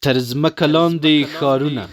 تر ځمکه لاندې ښارونه.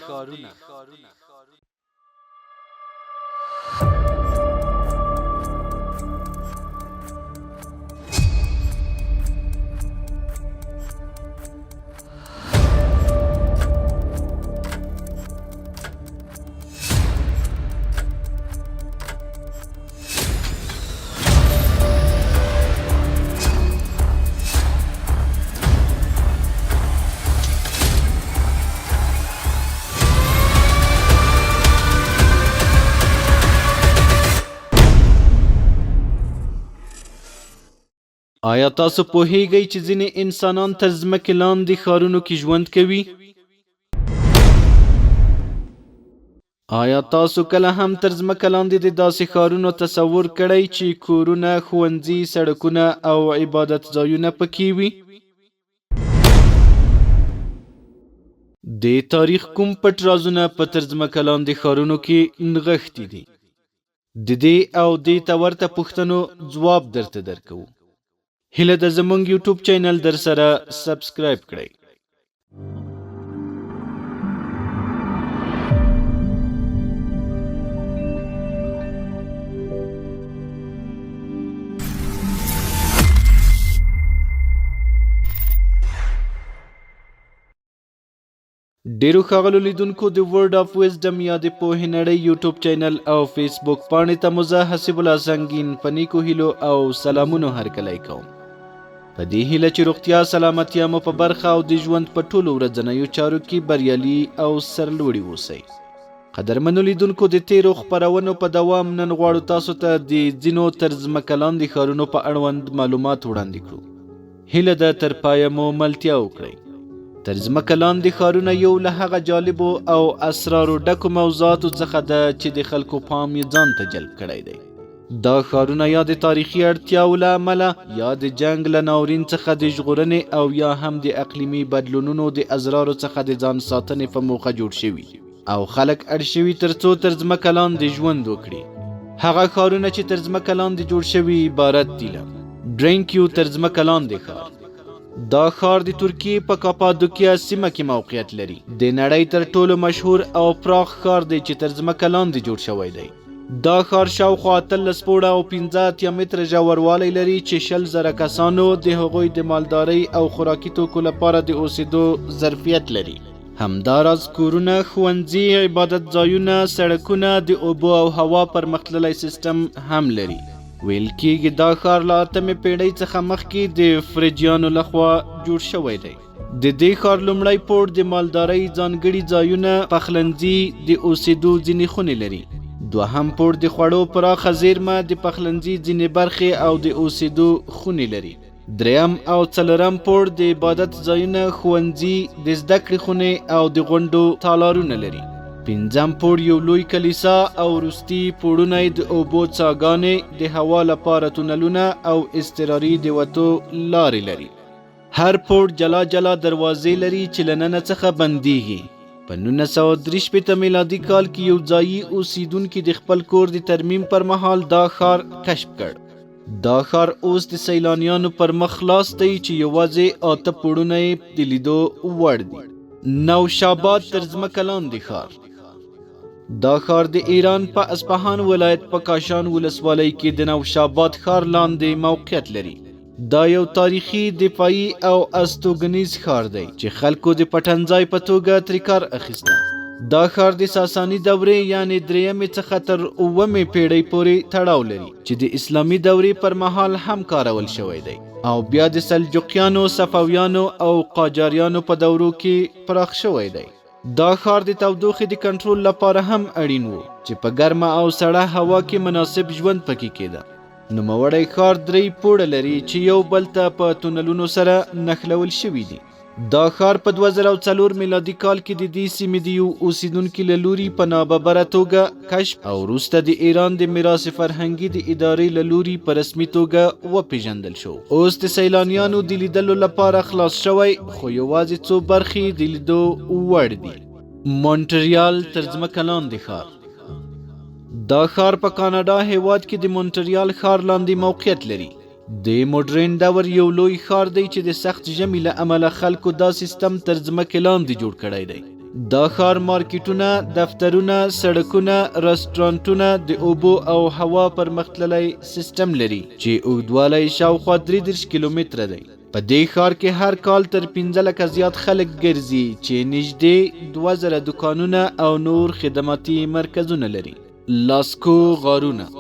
آیا تاسو پوهیږئ چې ځینې انسانان تر ځمکې لاندې ښارونو کې ژوند کوي؟ آیا تاسو کله هم تر ځمکه لاندې د داسې ښارونو تصور کړی چې کورونه، ښوونځي، سړکونه او عبادت ځایونه پکې وي؟ د تاریخ کوم پټ رازونه په تر ځمکه لاندې ښارونو کې نغښتي دي؟ د دې او دې ته ورته پوښتنو ځواب درته درکوو. هیله ده زموږ یوټیوب چینل در سره سبسکرایب کړئ. ډیرو ښاغلو لیدونکو د ورډ آف ویزډم یا د پوهې نړۍ یوټیوب چینل او فیسبوک پاڼې ته مو زه حسیب الله سنگین په نیکو هیلو او سلامونو هرکلی کوم. په دې هیله چې روغتیا، سلامتیا مو په برخه او د ژوند په ټولو ورځنیو چارو کې بریالي او سرلوړي اوسئ. قدرمنو لیدونکو، د تیرو خپرونو په دوام نن غواړو تاسو ته د ځینو تر ځمکه لاندې ښارونو په اړوند معلومات وړاندې کړو. هیله ده تر پایه مو ملتیا وکړئ. تر ځمکه لاندې ښارونه یو له هغه جالبو او اسرارو ډکو موضوعاتو څخه ده چې د خلکو پام یې ځان ته جلب کړی دی. دا ښارونه یا د تاریخي اړتیاو له امله یا د جنګ له ناورین څخه د ژغورنې او یا هم د اقلیمي بدلونونو د اضرارو څخه د ځان ساتنې په موخه جوړ شوي او خلک اړ شوي ترڅو تر ځمکه لاندې ژوند وکړي. هغه ښارونه چې تر ځمکه لاندې جوړ شوي عبارت دي له ډرینکیو تر ځمکه لاندې ښار. دا ښار د ترکیې په کاپادوکیا سیمه کې موقعیت لري. د نړۍ تر ټولو مشهور او پراخ ښار دی چې تر ځمکه لاندې جوړ شوی دی. دا ښار شاوخوا 13 پوړه او 15 متره ژوروالی لري چې 20,000 کسانو د هغوی د مالدارۍ او خوراکي توکو لپاره د اوسېدو ظرفیت لري. همداراز کورونه، ښوونځي، عبادت ځایونه، سړکونه، د اوبو او هوا پرمختللی سیستم هم لري. ویل کېږي دا ښار له 8مې پیړۍ څخه مخکې د فریجیانو لخوا جوړ شوی دی. د دې ښار لومړی پوړ د مالدارۍ ځانګړي ځایونه، پخلنځي، د اوسېدو ځینې خونې لري. دوهم پوړ د خوړو پراخه زیرمه، د پخلنځي ځینې برخې او د اوسېدو خونې لري. دریم او څلورم پوړ د عبادت ځایونه، ښوونځي، د زده کړې خونې او د غونډو تالارونه لري. پنځم پوړ یو لوی کلیسا او وروستي پوړونه د اوبو څاګانې، د هوا لپاره تونلونه او اضطراري د وتو لارې لري. هر پوړ جلا جلا دروازې لري چې له ننه څخه بندیږي. په 1963 میلادي کال کې یو ځایي اوسیدونکي د خپل کور د ترمیم پر مهال دا ښار کشف کړ. دا ښار اوس د سیلانیانو پر مخ خلاص دی چې یوازې 8 پوړونه یې د لیدو وړ دي. نوشاباد تر ځمکه لاندې ښار. دا ښار د ایران په اصفهان ولایت په کاشان ولسوالۍ کې د نوشاباد ښار لاندې موقعیت لري. دا یو تاریخي، دفاعي او استوګنیز ښار دی چې خلکو د پټنځای په توګه ترې کار اخیسته. دا ښار د ساساني دورې یعنی 3مې څخه تر 9مې پیړۍ پورې تړاو لري چې د اسلامي دورې پر مهال هم کارول شوی دی او بیا د سلجوقیانو، صفویانو او قاجاریانو په دورو کې پراخ شوی دی. دا ښار د تودوخې د کنټرول لپاره هم اړین و چې په ګرمه او سړه هوا کې مناسب ژوند پکې کېده. نوموړی ښار 3 پوړه لري چې یو بل ته په تونلونو سره نښلول شوي دي. دا ښار په 2004 میلادي کال کې د دې سیمې د یو اوسیدونکي له لوري په ناببره توګه کشف او وروسته د ایران د میراث فرهنګي د ادارې له لوري په رسمي توګه وپېژندل شو. اوس د سیلانیانو د لیدلو لپاره خلاص شوی، خو یوازې څو برخې د لیدو وړ دي. مونټریال تر ځمکه لاندې ښار. دا ښار په کاناډا هیواد کې د مونټریال ښار لاندې موقعیت لري. د موډرن دور یو لوی ښار دی چې د سخت ژمي له امله خلکو دا سیستم تر ځمکې لاندې جوړ کړی دی. دا ښار مارکیټونه، دفترونه، سړکونه، رستورانټونه، د اوبو او هوا پرمختللی سیستم لري چې اوږدوالی شاوخوا 33 کیلومتره دی. په دې ښار کې هر کال تر 15 لکه زیات خلک ګرځي چې نږدې 2000 دکانونه او نور خدماتي مرکزونه لري. لاسکو غارونه.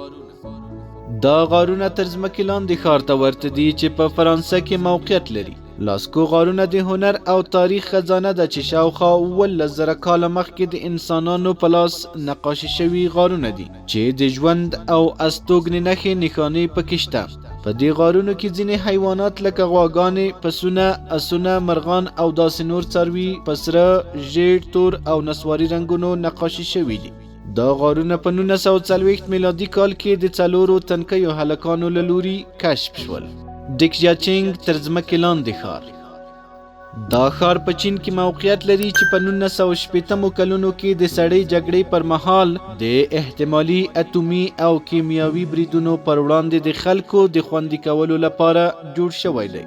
دا غارونه تر ځمکې لاندې ښار ته ورته دي چې په فرانسه کې موقعیت لري. لاسکو غارونه د هنر او تاریخ خزانه ده چې شاوخوا 18,000 کاله مخکې د انسانانو په لاس نقاشي شوي غارونه دي چې د ژوند او استوګنې نښې نښانې پکې شته. په دې غارونو کې ځینې حیوانات لکه غواګانې، پسونه، اسونه، مرغان او داسې نور څاروي په سره، ژیړ، تور او نسواري رنګونو نقاشي شوي دي. دا غارونه په 1940 میلادي کال کې د 4 تنکیو هلکانو له لوري کشف شول. ډیکژیاچینګ تر ځمکې لاندې ښار. دا ښار په چین کې موقعیت لري چې په 1960 کلونو کې د سړې جګړې پر مهال د احتمالي اتومي او کیمیاوي بریدونو پر وړاندې د خلکو د خوندي کولو لپاره جوړ شوی دی.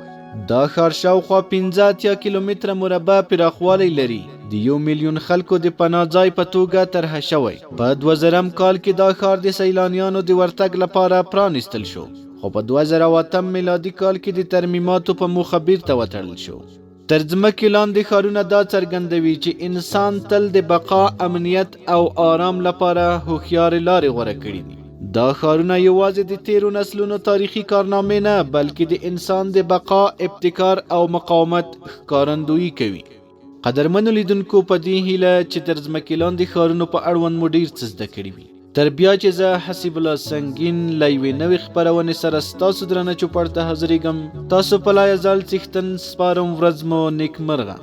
دا ښار شاوخوا 15 کیلومتره مربع پراخوالی لري. د 1 میلیون خلکو د پناه ځای په توګه طرحه شوی. په 2000 کال کې دا ښار د سیلانیانو د ورتګ لپاره پرانیستل شو، خو په 2008 میلادي کال کې د ترمیماتو په موخه بیرته وتړل شو. تر ځمکې لاندې ښارونه دا څرګندوي چې انسان تل د بقا، امنیت او آرام لپاره هوښیارې لارې غوره کړي دي. دا ښارونه یوازې د تیرو نسلونو تاریخي کارنامې نه، بلکې د انسان د بقا، ابتکار او مقاومت ښکارندویي کوي. قدرمنو لیدونکو، په دې هیله چې تر ځمکې لاندې ښارونو په اړوند مو ډېر څه زده کړي وي. تر بیا چې زه حسیب الله سنگین له یوې نوې خپرونې سره ستاسو درانه چوپړ ته حاضرېږم، تاسو په لا یزال څښتن سپارم. ورځ مو نیکمرغه.